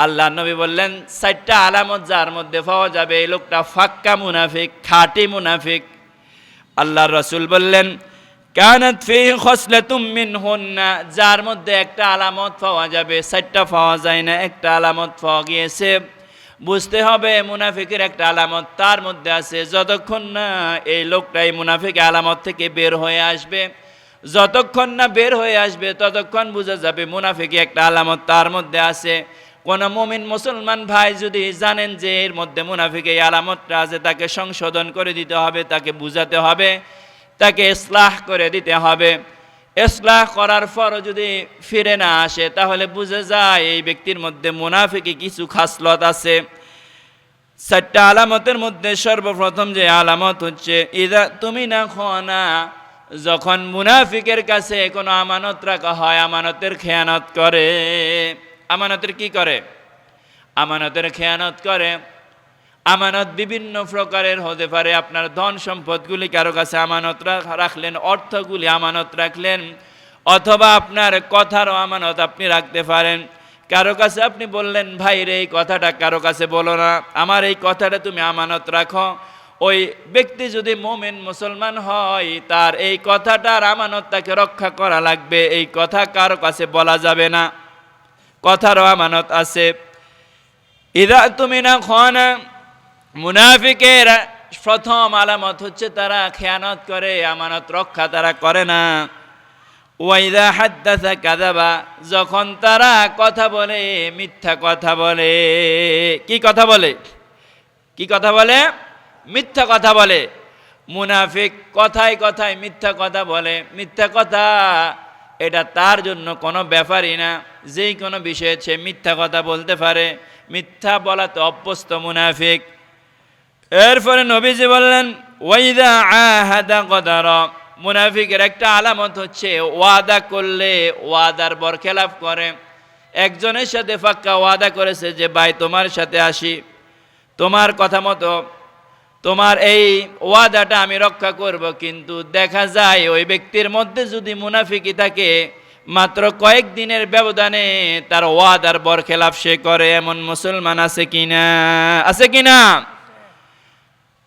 আল্লাহ নবী বললেন 4টা আলামত যার মধ্যে পাওয়া যাবে এই লোকটা ফাক্কা মুনাফিক, খাঁটি মুনাফিক। আল্লাহর রাসূল বললেন কানাত ফীহি খসলাতুম মিনহুন্না, যার মধ্যে একটা আলামত পাওয়া যাবে, 4টা পাওয়া যায় না, একটা আলামত পাওয়া গিয়েছে। বুঝতে হবে মুনাফিকের একটা আলামত তার মধ্যে আছে। যতক্ষণ না এই লোকটা এই মুনাফিক আলামত থেকে বের হয়ে আসবে, যতক্ষণ না বের হয়ে আসবে ততক্ষণ বোঝা যাবে মুনাফিকি একটা আলামত তার মধ্যে আছে। কোন মুমিন মুসলমান ভাই যদি জানেন যে এর মধ্যে মুনাফিক এই আলামতটা আছে, তাকে সংশোধন করে দিতে হবে, তাকে বুঝাতে হবে, তাকে ইসলাহ করে দিতে হবে। ইসলাহ করার পরও যদি ফিরে না আসে তাহলে বুঝে যায় এই ব্যক্তির মধ্যে মুনাফিকি কিছু খাসলত আছে। 4টা আলামতের মধ্যে সর্বপ্রথম যে আলামত হচ্ছে ইদা তুমি না খানা, যখন মুনাফিকের কাছে কোনো আমানত রাখা হয় আমানতের খেয়ানত করে। আমানতের কি করে? আমানতের খেয়ানত করে। আমানত বিভিন্ন প্রকারের হতে পারে। আপনার ধন সম্পদগুলি কারো কাছে আমানত রাখলেন, অর্থগুলি আমানত রাখলেন, অথবা আপনার কথারও আমানত আপনি রাখতে পারেন। কারো কাছে আপনি বললেন ভাই রে এই কথাটা কারো কাছে বলো না, আমার এই কথাটা তুমি আমানত রাখো। ওই ব্যক্তি যদি মুমিন মুসলমান হয় তার এই কথাটার আমানত তাকে রক্ষা করা লাগবে, এই কথা কারো কাছে বলা যাবে না, কথারও আমানত আছে। ইদা তুমি না খানা, মুনাফিকের প্রথম আলামত হচ্ছে তারা খেয়ানত করে, আমানত রক্ষা তারা করে না। ওয়াইদা হাদ্দাসা কাযাবা, যখন তারা কথা বলে মিথ্যা কথা বলে। কি কথা বলে? কি কথা বলে? মিথ্যা কথা বলে। মুনাফিক কথায় কথায় মিথ্যা কথা বলে। মিথ্যা কথা এটা তার জন্য কোনো ব্যাপারই না, যেই কোনো বিষয়ে সে মিথ্যা কথা বলতে পারে। মিথ্যা বলাতে অভ্যস্ত মুনাফিক। এরপরে নবীজি বললেন ওয়াইদা আহাদা গদারা, মুনাফিকের একটা আলামত হচ্ছে ওয়াদা করলে ওয়াদার বরখেলাফ করে। একজনের সাথে পাক্কা ওয়াদা করেছে যে ভাই তোমার সাথে আসি, তোমার কথা মতো তোমার এই ওয়াদাটা আমি রক্ষা করব, কিন্তু দেখা যায় ওই ব্যক্তির মধ্যে যদি মুনাফিকি থাকে মাত্র কয়েকদিনের ব্যবধানে তার ওয়াদার বরখেলাফ সে করে। এমন মুসলমান আছে কিনা? আছে কিনা?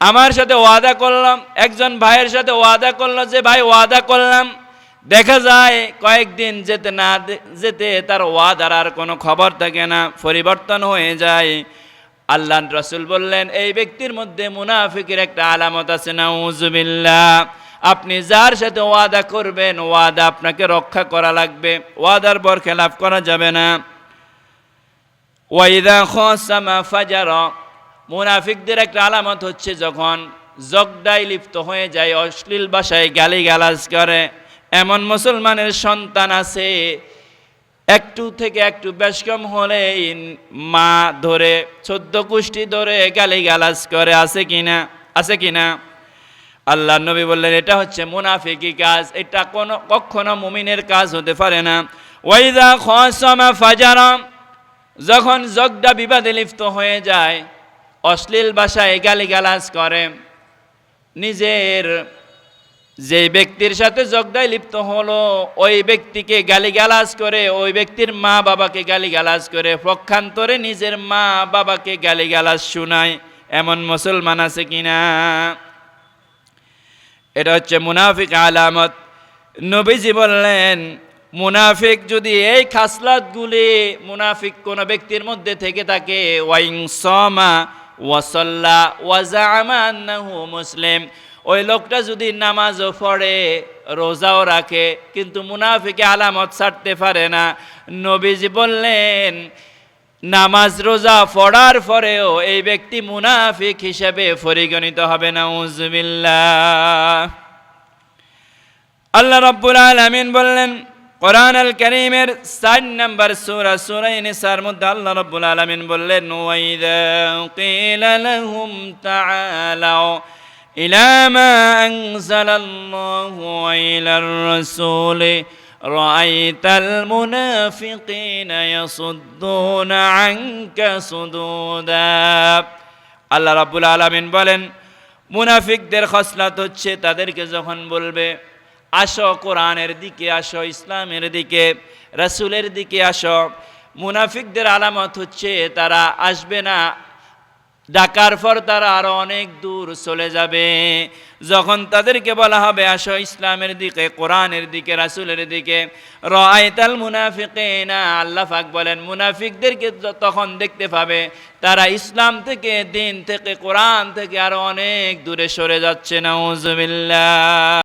আমার সাথে ওয়াদা করলাম, একজন ভাইয়ের সাথে ওয়াদা করলো যে ভাই ওয়াদা করলাম, দেখা যায় কয়েকদিন যেতে না যেতে তার ওয়াদার আর কোনো খবর থাকে না, পরিবর্তন হয়ে যায়। আল্লাহর রাসূল বললেন এই ব্যক্তির মধ্যে মুনাফিকের একটা আলামত আছে, নাউযুবিল্লাহ। আপনি যার সাথে ওয়াদা করবেন ওয়াদা আপনাকে রক্ষা করা লাগবে, ওয়াদার বরখেলাফ করা যাবে না। ওয়াইদা খাসামা ফাজারা, মুনাফিকদের একটা আলামত হচ্ছে যখন জগদায় লিপ্ত হয়ে যায়, অশ্লীল ভাষায় গালিগালাজ করে। এমন মুসলমানের সন্তান আছে একটু থেকে একটু বেশ কম হলেই মা ধরে 14 গোষ্ঠী ধরে গালিগালাজ করে। আছে কিনা? আছে কিনা? আল্লাহ নবী বললেন এটা হচ্ছে মুনাফিকি কাজ, এটা কখনো মুমিনের কাজ হতে পারে না। ওয়াইদা খাসামা ফাজারা, যখন জগদা বিবাদে লিপ্ত হয়ে যায়, অশ্লীল ভাষায় গালিগালাজ করে, নিজের যে ব্যক্তির সাথে জগদায় লিপ্ত হলো ওই ব্যক্তিকে গালিগালাজ করে, ওই ব্যক্তির মা বাবাকে গালিগালাজ করে, পক্ষান্তরে নিজের মা বাবাকে গালিগালাজ শোনায়। এমন মুসলমান আছে কিনা? এটা হচ্ছে মুনাফিক আলামত। নবীজি বললেন মুনাফিক যদি এই খাসলাতগুলি মুনাফিক কোন ব্যক্তির মধ্যে থেকে থাকে, ওয়াইন সামা ওয়াসাল্লা ওয়াজাআমা আন্নাহু মুসলিম, ওই লোকটা যদি নামাজও পড়ে রোজাও রাখে কিন্তু মুনাফিকে আলামত ছাড়তে পারে না, নবীজি বললেন নামাজ রোজা পড়ার পরেও এই ব্যক্তি মুনাফিক হিসেবে পরিগণিত হবে। নাউযুবিল্লাহ। আল্লাহ রাব্বুল আলামিন বললেন কোরআন আল কারীমের 4 নম্বর সূরা সূরা নিসার মধ্যে আল্লাহ রাব্বুল আলামিন বললেন ওয়াইদা কিলা লাহুম তাআলাউ ইলা মা আনজালাল্লাহু ওয়া ইলার রাসূলি রাআইতাল মুনাফিকিনা ইয়াসুদ্দুনা আনকা সুদুদা। আল্লাহ রাব্বুল আলামিন বলেন মুনাফিকদের খসলত হচ্ছে তাদেরকে যখন বলবে আসো কোরআনের দিকে আসো, ইসলামের দিকে, রাসূলের দিকে আসো, মুনাফিকদের আলামত হচ্ছে তারা আসবে না, ডাকার পর তারা আরো অনেক দূর চলে যাবে। যখন তাদেরকে বলা হবে আসো ইসলামের দিকে, কোরআনের দিকে, রাসূলের দিকে, রাআইতাল মুনাফিকিনা, আল্লাহ পাক বলেন মুনাফিকদেরকে তখন দেখতে পাবে তারা ইসলাম থেকে, দিন থেকে, কোরআন থেকে আরো অনেক দূরে সরে যাচ্ছে। নাউজুবিল্লাহ।